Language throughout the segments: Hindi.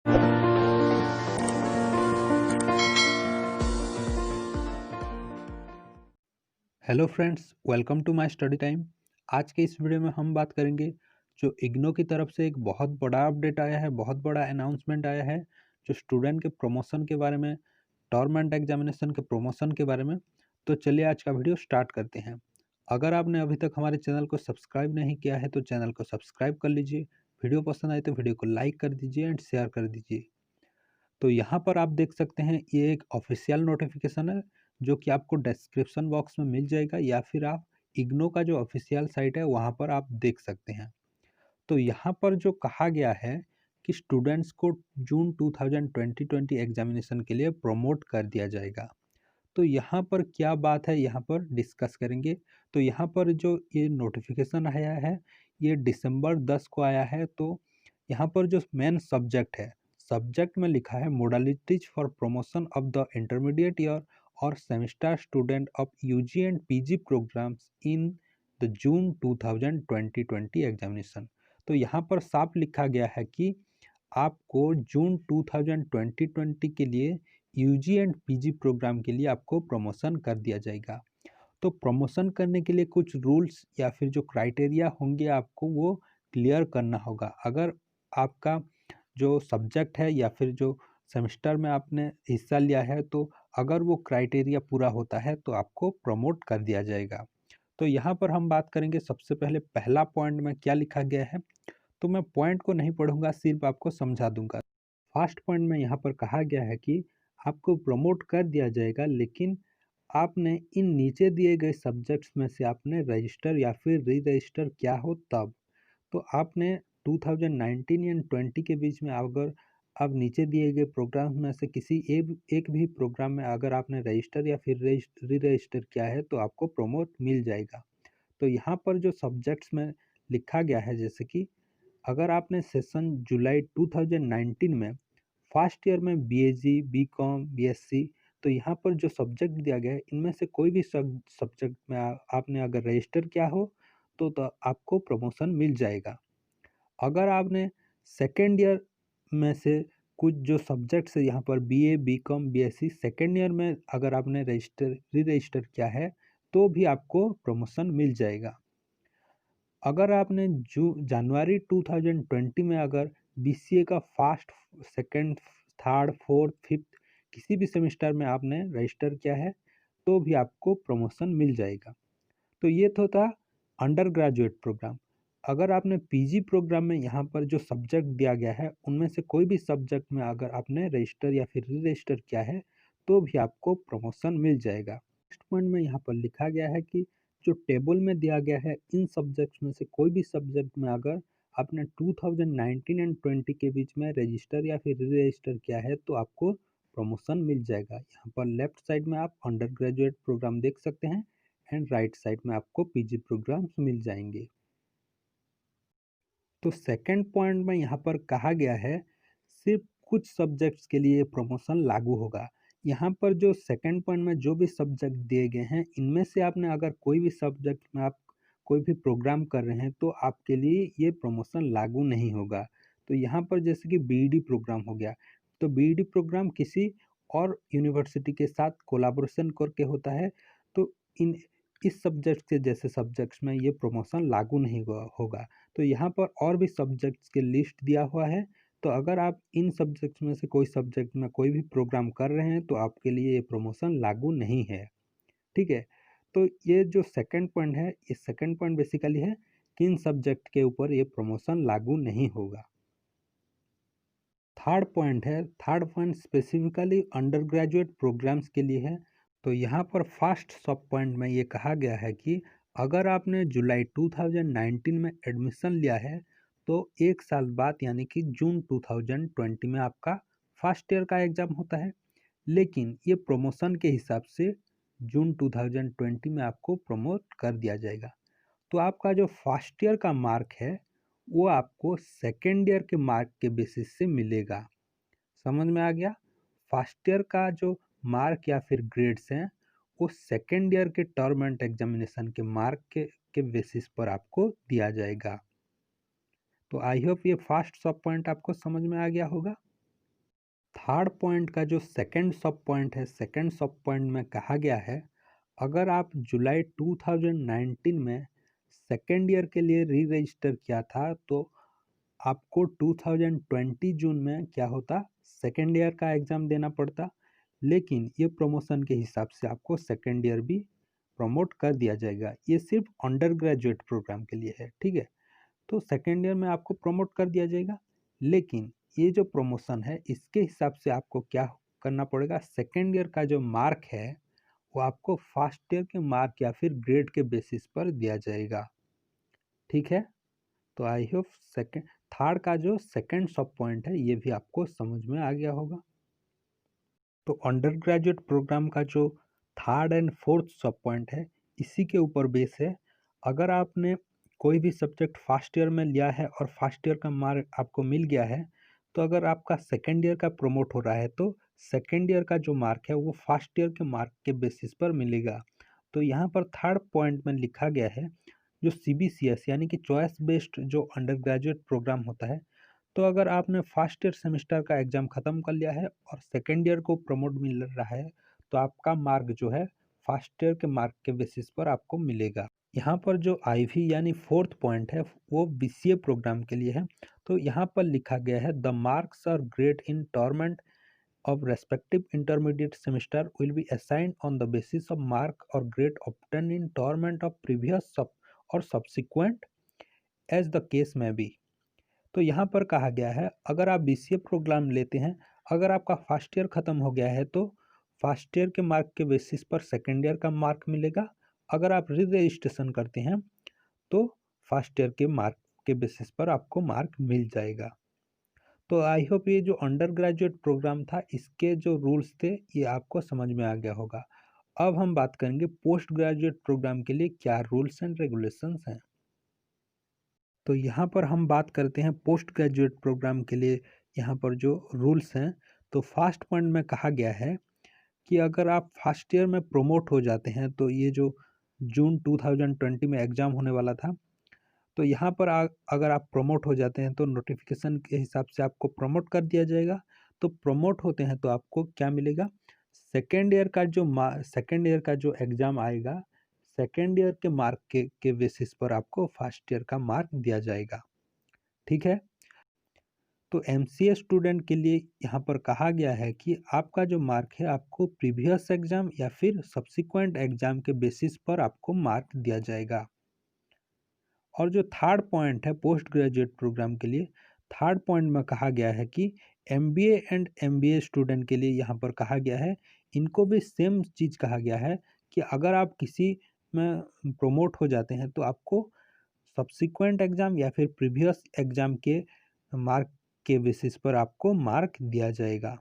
Hello friends, welcome to my study time. आज के इस वीडियो में हम बात करेंगे जो इग्नो की तरफ से एक बहुत बड़ा अपडेट आया है, बहुत बड़ा अनाउंसमेंट आया है जो स्टूडेंट के प्रमोशन के बारे में, टर्म एंड एग्जामिनेशन के प्रमोशन के बारे में। तो चलिए आज का वीडियो स्टार्ट करते हैं। अगर आपने अभी तक हमारे चैनल को सब्सक्राइब नहीं किया है तो चैनल को सब्सक्राइब कर लीजिए। वीडियो पसंद आए तो वीडियो को लाइक कर दीजिए एंड शेयर कर दीजिए। तो यहाँ पर आप देख सकते हैं ये एक ऑफिशियल नोटिफिकेशन है जो कि आपको डिस्क्रिप्शन बॉक्स में मिल जाएगा, या फिर आप इग्नो का जो ऑफिशियल साइट है वहाँ पर आप देख सकते हैं। तो यहाँ पर जो कहा गया है कि स्टूडेंट्स को जून 2020 एग्जामिनेशन के लिए प्रमोट कर दिया जाएगा। तो यहाँ पर क्या बात है, यहाँ पर डिस्कस करेंगे। तो यहाँ पर जो ये नोटिफिकेशन आया है ये दिसंबर 10 को आया है। तो यहाँ पर जो मेन सब्जेक्ट है, सब्जेक्ट में लिखा है modalities for promotion of the intermediate year और semester student of UG and PG programmes in the June 2020 examination. तो यहाँ पर साफ लिखा गया है कि आपको जून 2020 के लिए यूजी एंड पीजी प्रोग्राम के लिए आपको प्रमोशन कर दिया जाएगा। तो प्रमोशन करने के लिए कुछ रूल्स या फिर जो क्राइटेरिया होंगे आपको वो क्लियर करना होगा। अगर आपका जो सब्जेक्ट है या फिर जो सेमेस्टर में आपने हिस्सा लिया है, तो अगर वो क्राइटेरिया पूरा होता है तो आपको प्रमोट कर दिया जाएगा। तो यहाँ पर हम बात करेंगे सबसे पहले पहला पॉइंट में क्या लिखा गया है। तो मैं पॉइंट को नहीं पढ़ूंगा, सिर्फ आपको समझा दूंगा। फर्स्ट पॉइंट में यहाँ पर कहा गया है कि आपको प्रमोट कर दिया जाएगा, लेकिन आपने इन नीचे दिए गए सब्जेक्ट्स में से आपने रजिस्टर या फिर री रजिस्टर किया हो तब। तो आपने 2019 या 20 के बीच में अगर आप नीचे दिए गए प्रोग्राम में से किसी एक भी प्रोग्राम में अगर आपने रजिस्टर या फिर री रजिस्टर किया है तो आपको प्रमोट मिल जाएगा। तो यहाँ पर जो सब्जेक्ट्स में लिखा गया है, जैसे कि अगर आपने सेशन जुलाई 2019 में फर्स्ट ईयर में बीएजी, बीकॉम, बीएससी, तो यहाँ पर जो सब्जेक्ट दिया गया है इनमें से कोई भी सब्जेक्ट में आपने अगर रजिस्टर किया हो तो आपको प्रमोशन मिल जाएगा। अगर आपने सेकेंड ईयर में से कुछ जो सब्जेक्ट्स है, यहाँ पर BA, BCom, BSc second year में अगर आपने री रजिस्टर किया है तो भी आपको प्रमोशन मिल जाएगा। अगर आपने जनवरी 2020 में अगर बीसीए का first, second, third, fourth, fifth किसी भी सेमेस्टर में आपने रजिस्टर किया है तो भी आपको प्रमोशन मिल जाएगा। तो ये तो था अंडर ग्रेजुएट प्रोग्राम। अगर आपने पीजी प्रोग्राम में यहाँ पर जो सब्जेक्ट दिया गया है उनमें से कोई भी सब्जेक्ट में अगर आपने रजिस्टर या फिर री रजिस्टर किया है तो भी आपको प्रमोशन मिल जाएगा। नेक्स्ट पॉइंट में यहाँ पर लिखा गया है कि जो टेबल में दिया गया है इन सब्जेक्ट्स में से कोई भी सब्जेक्ट में अगर आपने 2019 एंड 20 के बीच में रजिस्टर या फिर री रजिस्टर किया है तो आपको प्रमोशन मिल जाएगा। यहाँ पर लेफ्ट साइड में आप अंडर ग्रेजुएट प्रोग्राम देख सकते हैं एंड राइट साइड में आपको पीजी प्रोग्राम्स मिल जाएंगे। तो सेकंड पॉइंट में यहाँ पर कहा गया है सिर्फ कुछ सब्जेक्ट्स के लिए प्रमोशन लागू होगा। यहाँ पर जो सेकंड पॉइंट में जो भी सब्जेक्ट दिए गए हैं इनमें से आपने अगर कोई भी सब्जेक्ट में आप कोई भी प्रोग्राम कर रहे हैं तो आपके लिए ये प्रमोशन लागू नहीं होगा। तो यहाँ पर जैसे कि बीईडी प्रोग्राम हो गया, तो बीईडी प्रोग्राम किसी और यूनिवर्सिटी के साथ कोलाबोरेशन करके होता है। तो इन इस सब्जेक्ट के जैसे सब्जेक्ट्स में ये प्रमोशन लागू नहीं होगा। तो यहाँ पर और भी सब्जेक्ट्स के लिस्ट दिया हुआ है। तो अगर आप इन सब्जेक्ट्स में से कोई सब्जेक्ट में कोई भी प्रोग्राम कर रहे हैं तो आपके लिए ये प्रमोशन लागू नहीं है। ठीक है। तो ये जो सेकंड पॉइंट है, ये सेकंड पॉइंट बेसिकली है किन सब्जेक्ट के ऊपर ये प्रमोशन लागू नहीं होगा। थर्ड पॉइंट है, third point specifically undergraduate programmes के लिए है। तो यहाँ पर फर्स्ट सब पॉइंट में ये कहा गया है कि अगर आपने जुलाई 2019 में एडमिशन लिया है तो एक साल बाद यानी कि जून 2020 में आपका फर्स्ट ईयर का एग्ज़ाम होता है, लेकिन ये प्रमोशन के हिसाब से जून 2020 में आपको प्रमोट कर दिया जाएगा। तो आपका जो फर्स्ट ईयर का मार्क है वो आपको सेकेंड ईयर के मार्क के बेसिस से मिलेगा। समझ में आ गया? फर्स्ट ईयर का जो मार्क या फिर ग्रेड्स हैं वो सेकेंड ईयर के टर्म एंड एग्जामिनेशन के मार्क के बेसिस पर आपको दिया जाएगा। तो आई होप ये फर्स्ट सब पॉइंट आपको समझ में आ गया होगा। थर्ड पॉइंट का जो सेकंड सब पॉइंट है, सेकंड सब पॉइंट में कहा गया है, अगर आप जुलाई 2019 में सेकेंड ईयर के लिए री रजिस्टर किया था तो आपको 2020 जून में क्या होता, सेकेंड ईयर का एग्ज़ाम देना पड़ता। लेकिन ये प्रमोशन के हिसाब से आपको सेकेंड ईयर भी प्रमोट कर दिया जाएगा। ये सिर्फ अंडर ग्रेजुएट प्रोग्राम के लिए है, ठीक है। तो सेकेंड ईयर में आपको प्रमोट कर दिया जाएगा। लेकिन ये जो प्रमोशन है इसके हिसाब से आपको क्या करना पड़ेगा, सेकेंड ईयर का जो मार्क है वो आपको फर्स्ट ईयर के मार्क या फिर ग्रेड के बेसिस पर दिया जाएगा, ठीक है। तो आई होप सेकेंड थर्ड का जो सेकेंड सब पॉइंट है ये भी आपको समझ में आ गया होगा। तो अंडर ग्रेजुएट प्रोग्राम का जो थर्ड एंड फोर्थ सब पॉइंट है इसी के ऊपर बेस है। अगर आपने कोई भी सब्जेक्ट फर्स्ट ईयर में लिया है और फर्स्ट ईयर का मार्क आपको मिल गया है, तो अगर आपका सेकेंड ईयर का प्रमोट हो रहा है तो सेकेंड ईयर का जो मार्क है वो फर्स्ट ईयर के मार्क के बेसिस पर मिलेगा। तो यहाँ पर थर्ड पॉइंट में लिखा गया है, जो CBCS यानी कि चॉइस बेस्ड जो अंडर ग्रेजुएट प्रोग्राम होता है, तो अगर आपने फर्स्ट ईयर सेमेस्टर का एग्ज़ाम ख़त्म कर लिया है और सेकेंड ईयर को प्रमोट मिल रहा है, तो आपका मार्क जो है फर्स्ट ईयर के मार्क के बेसिस पर आपको मिलेगा। यहाँ पर जो IV यानी फोर्थ पॉइंट है वो BCA प्रोग्राम के लिए है। तो यहाँ पर लिखा गया है, the marks are grade in terms of respective intermediate semester will be assigned on the basis of mark or grade obtained in torment of previous or subsequent as the case may be। तो यहाँ पर कहा गया है, अगर आप BCA प्रोग्राम लेते हैं, अगर आपका फर्स्ट ईयर ख़त्म हो गया है तो फर्स्ट ईयर के मार्क के बेसिस पर सेकेंड ईयर का मार्क मिलेगा। अगर आप री रजिस्ट्रेशन करते हैं तो फर्स्ट ईयर के मार्क के बेसिस पर आपको मार्क मिल जाएगा। तो आई होप ये जो अंडर ग्रेजुएट प्रोग्राम था इसके जो रूल्स थे ये आपको समझ में आ गया होगा। अब हम बात करेंगे पोस्ट ग्रेजुएट प्रोग्राम के लिए क्या रूल्स एंड रेगुलेशंस हैं। तो यहाँ पर हम बात करते हैं पोस्ट ग्रेजुएट प्रोग्राम के लिए यहाँ पर जो रूल्स हैं। तो फर्स्ट पॉइंट में कहा गया है कि अगर आप फर्स्ट ईयर में प्रमोट हो जाते हैं, तो ये जो जून 2020 में एग्ज़ाम होने वाला था, तो यहाँ पर अगर आप प्रमोट हो जाते हैं तो नोटिफिकेशन के हिसाब से आपको प्रमोट कर दिया जाएगा। तो प्रमोट होते हैं तो आपको क्या मिलेगा, सेकेंड ईयर का जो एग्ज़ाम आएगा, सेकेंड ईयर के मार्क के बेसिस पर आपको फर्स्ट ईयर का मार्क दिया जाएगा, ठीक है। तो MCA स्टूडेंट के लिए यहाँ पर कहा गया है कि आपका जो मार्क है आपको प्रीवियस एग्ज़ाम या फिर सब्सिक्वेंट एग्ज़ाम के बेसिस पर आपको मार्क दिया जाएगा। और जो थर्ड पॉइंट है पोस्ट ग्रेजुएट प्रोग्राम के लिए, थर्ड पॉइंट में कहा गया है कि MBA एंड MBA स्टूडेंट के लिए यहाँ पर कहा गया है, इनको भी सेम चीज़ कहा गया है कि अगर आप किसी में प्रमोट हो जाते हैं तो आपको सब्सिक्वेंट एग्ज़ाम या फिर प्रीवियस एग्ज़ाम के मार्क के बेसिस पर आपको मार्क दिया जाएगा।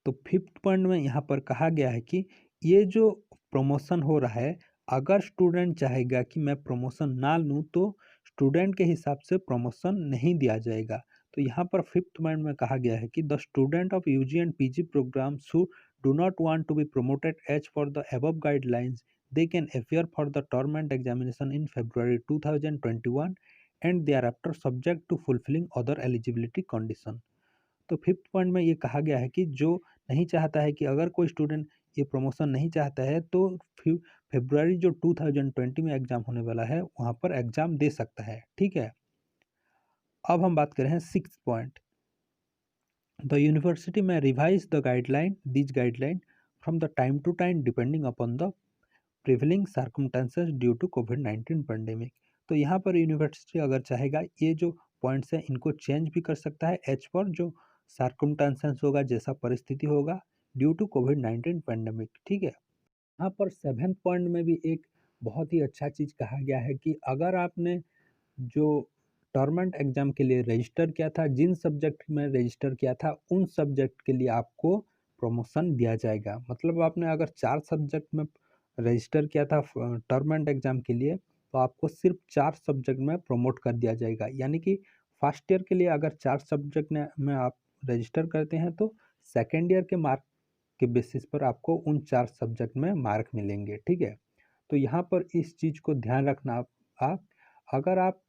तो फिफ्थ पॉइंट में यहाँ पर कहा गया है कि ये जो प्रमोशन हो रहा है, अगर स्टूडेंट चाहेगा कि मैं प्रमोशन ना लूँ तो स्टूडेंट के हिसाब से प्रमोशन नहीं दिया जाएगा। तो यहाँ पर फिफ्थ पॉइंट में कहा गया है कि the student of UG and PG programmes who do not want to be promoted as for the above guidelines, they can appear for the torment examination in February 2021 and thereafter subject to fulfilling other eligibility condition। तो फिफ्थ पॉइंट में ये कहा गया है कि जो नहीं चाहता है कि अगर कोई स्टूडेंट ये प्रमोशन नहीं चाहता है तो फेब्रुआरी जो 2020 में एग्ज़ाम होने वाला है वहाँ पर एग्ज़ाम दे सकता है, ठीक है। अब हम बात कर रहे हैं sixth point, the university may revise the guideline this guideline from the time to time depending upon the prevailing circumstances due to कोविड-19 पेंडेमिक। तो यहाँ पर यूनिवर्सिटी अगर चाहेगा ये जो पॉइंट्स हैं इनको चेंज भी कर सकता है एज पर जो सर्कमस्टेंसेस होगा, जैसा परिस्थिति होगा ड्यू टू कोविड-19 पेंडेमिक, ठीक है। यहाँ पर सेवेंथ पॉइंट में भी एक बहुत ही अच्छा चीज़ कहा गया है कि अगर आपने जो टॉर्मेंट एग्ज़ाम के लिए रजिस्टर किया था, जिन सब्जेक्ट में रजिस्टर किया था उन सब्जेक्ट के लिए आपको प्रमोशन दिया जाएगा। मतलब आपने अगर 4 सब्जेक्ट में रजिस्टर किया था टॉर्मेंट एग्ज़ाम के लिए, तो आपको सिर्फ 4 सब्जेक्ट में प्रमोट कर दिया जाएगा। यानी कि फर्स्ट ईयर के लिए अगर 4 सब्जेक्ट में आप रजिस्टर करते हैं तो सेकेंड ईयर के मार्क के बेसिस पर आपको उन 4 सब्जेक्ट में मार्क मिलेंगे, ठीक है। तो यहाँ पर इस चीज़ को ध्यान रखना आप अगर आप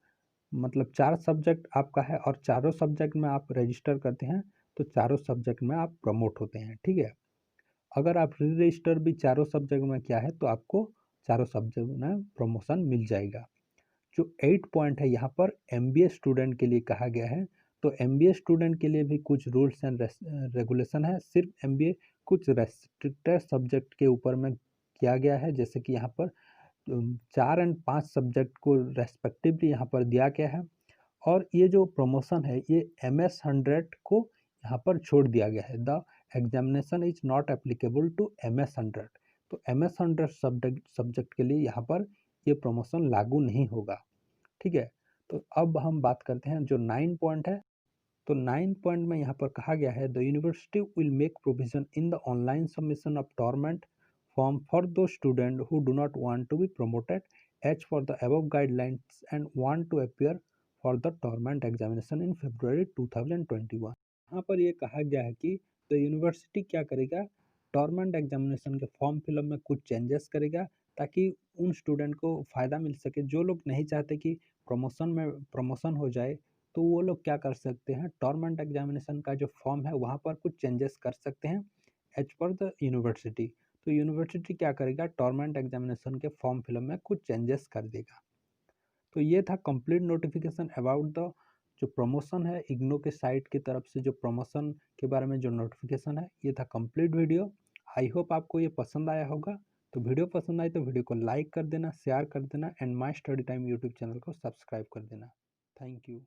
मतलब 4 सब्जेक्ट आपका है और चारों सब्जेक्ट में आप रजिस्टर करते हैं तो चारों सब्जेक्ट में आप प्रमोट होते हैं, ठीक है। अगर आप री रजिस्टर भी चारों सब्जेक्ट में किया है तो आपको चारों सब्जेक्ट में प्रमोशन मिल जाएगा। जो 8 पॉइंट है यहाँ पर एमबीए स्टूडेंट के लिए कहा गया है। तो एमबीए स्टूडेंट के लिए भी कुछ रूल्स एंड रेगुलेशन है। सिर्फ एमबीए कुछ रेस्ट्रिक्टेड सब्जेक्ट के ऊपर में किया गया है, जैसे कि यहाँ पर 4 और 5 सब्जेक्ट को रेस्पेक्टिवली यहाँ पर दिया गया है। और ये जो प्रमोशन है ये MS 100 को यहाँ पर छोड़ दिया गया है। The examination is not applicable to MS 100। तो MS 100 सब्जेक्ट के लिए यहाँ पर ये प्रमोशन लागू नहीं होगा, ठीक है। तो अब हम बात करते हैं जो 9 पॉइंट है। तो 9 पॉइंट में यहाँ पर कहा गया है the university will make provision in the online submission of term end form for those student who do not want to be promoted as for the above guidelines and want to appear for the term end examination in February 2021। यहाँ पर ये कहा गया है कि द यूनिवर्सिटी क्या करेगा, टॉर्मेंट एग्जामिनेशन के फॉर्म फिलअप में कुछ चेंजेस करेगा ताकि उन स्टूडेंट को फ़ायदा मिल सके जो लोग नहीं चाहते कि प्रमोशन हो जाए। तो वो लोग क्या कर सकते हैं, टॉर्मेंट एग्जामिनेशन का जो फॉर्म है वहाँ पर कुछ चेंजेस कर सकते हैं एज पर द यूनिवर्सिटी। तो यूनिवर्सिटी क्या करेगा, टॉर्मेंट एग्जामिनेशन के फॉर्म फिलअप में कुछ चेंजेस कर देगा। तो ये था कंप्लीट नोटिफिकेशन अबाउट द जो प्रमोशन है इग्नो के साइट की तरफ से, जो प्रमोशन के बारे में जो नोटिफिकेशन है, ये था कंप्लीट वीडियो। आई होप आपको ये पसंद आया होगा। तो वीडियो पसंद आई तो वीडियो को लाइक कर देना, शेयर कर देना and my study time YouTube channel को सब्सक्राइब कर देना। Thank you.